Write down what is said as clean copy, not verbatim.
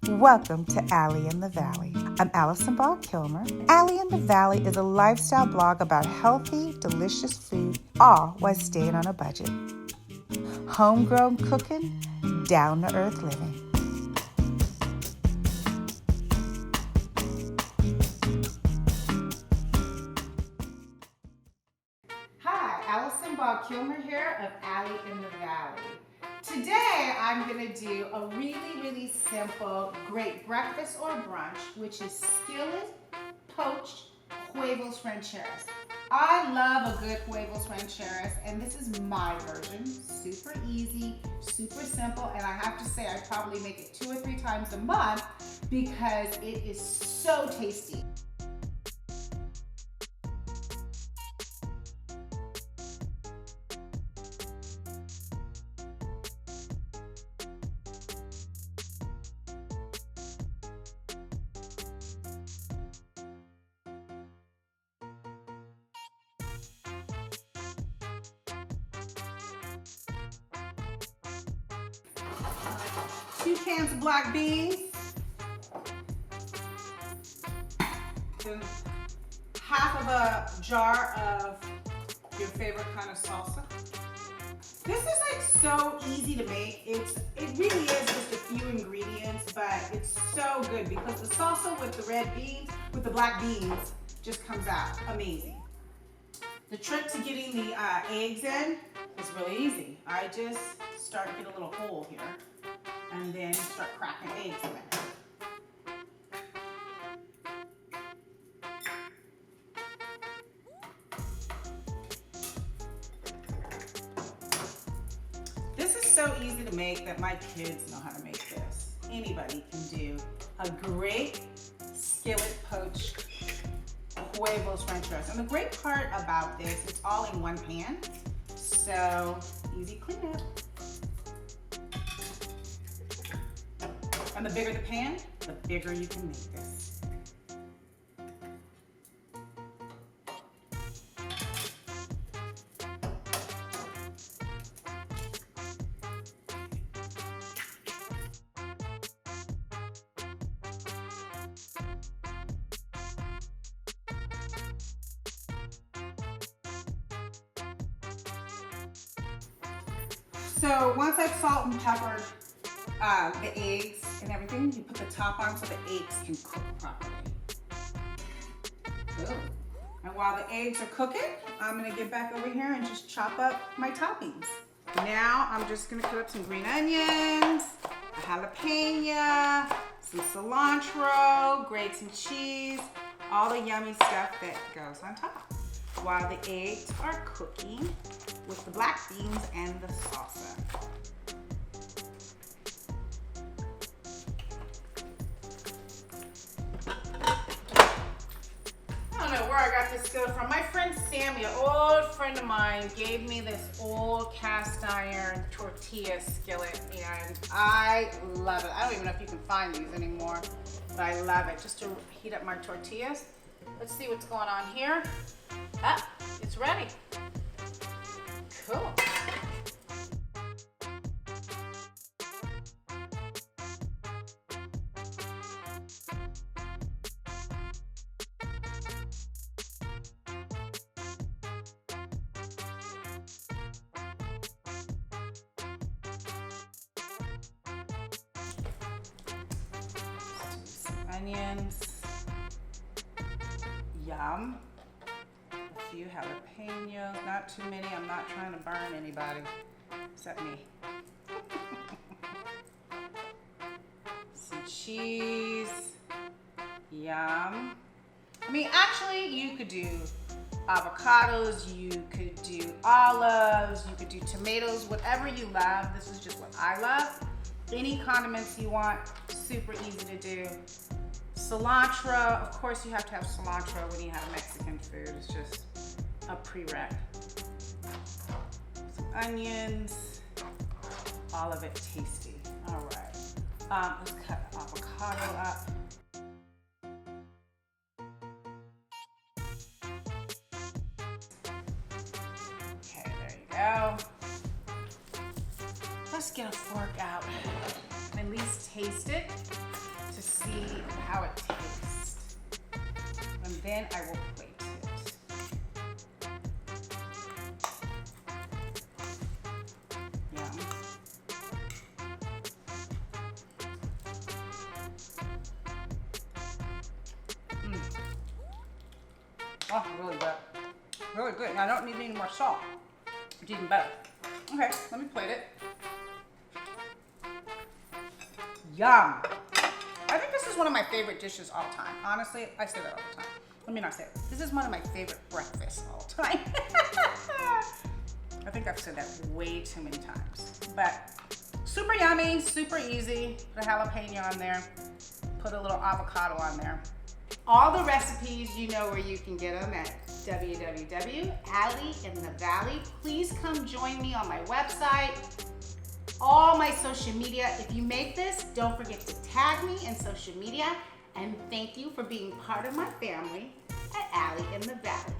Welcome to Alley in the Valley. I'm Allison Ball Kilmer. Alley in the Valley is a lifestyle blog about healthy, delicious food, all while staying on a budget. Homegrown cooking, down-to-earth living. Hi, Allison Ball Kilmer here of Alley in the Valley. Today, I'm going to do a really simple, great breakfast or brunch, which is Skillet Poached Huevos Rancheros. I love a good Huevos Rancheros, and this is my version. Super easy, super simple, and I have to say I probably make it 2 or 3 times a month because it is so tasty. Two cans of black beans, then half of a jar of your favorite kind of salsa. This is like so easy to make. It really is just a few ingredients, but it's so good because the salsa with the black beans just comes out amazing. The trick to getting the eggs in is really easy. I just start to get a little hole here, and then start cracking eggs in it. This is so easy to make that my kids know how to make this. Anybody can do a great skillet poached huevos rancheros. And the great part about this, it's all in one pan, so easy cleanup. And the bigger the pan, the bigger you can make this. So once I've salt and peppered the eggs and everything, you put the top on so the eggs can cook properly. Boom. And while the eggs are cooking, I'm gonna get back over here and just chop up my toppings. Now I'm just gonna cut up some green onions, a jalapeno, some cilantro, grate some cheese, all the yummy stuff that goes on top. While the eggs are cooking with the black beans and the salsa. I got this skillet from. My friend Sammy, an old friend of mine, gave me this old cast iron tortilla skillet, and I love it. I don't even know if you can find these anymore, but I love it. Just to heat up my tortillas. Let's see what's going on here. Ah, it's ready. Cool. Onions, yum, a few jalapenos, not too many. I'm not trying to burn anybody, except me. Some cheese, yum. I mean, actually, you could do avocados, you could do olives, you could do tomatoes, whatever you love. This is just what I love. Any condiments you want, super easy to do. Cilantro, of course you have to have cilantro when you have Mexican food. It's just a prereq. Some onions, all of it tasty. All right, let's cut the avocado up. Okay, there you go. Let's get a fork out and at least taste it. how it tastes. And then I will plate it. Yum. Oh, really good. Really good. And I don't need any more salt. It's even better. Okay, let me plate it. Yum. I think this is one of my favorite dishes all time. Honestly, I say that all the time. Let me not say it. This is one of my favorite breakfasts all time. I think I've said that way too many times. But super yummy, super easy. Put a jalapeno on there. Put a little avocado on there. All the recipes, you know where you can get them at www.alleyinthevalley. Please come join me on my website, all my social media. If you make this, don't forget to tag me in social media. And thank you for being part of my family at Alley in the Valley.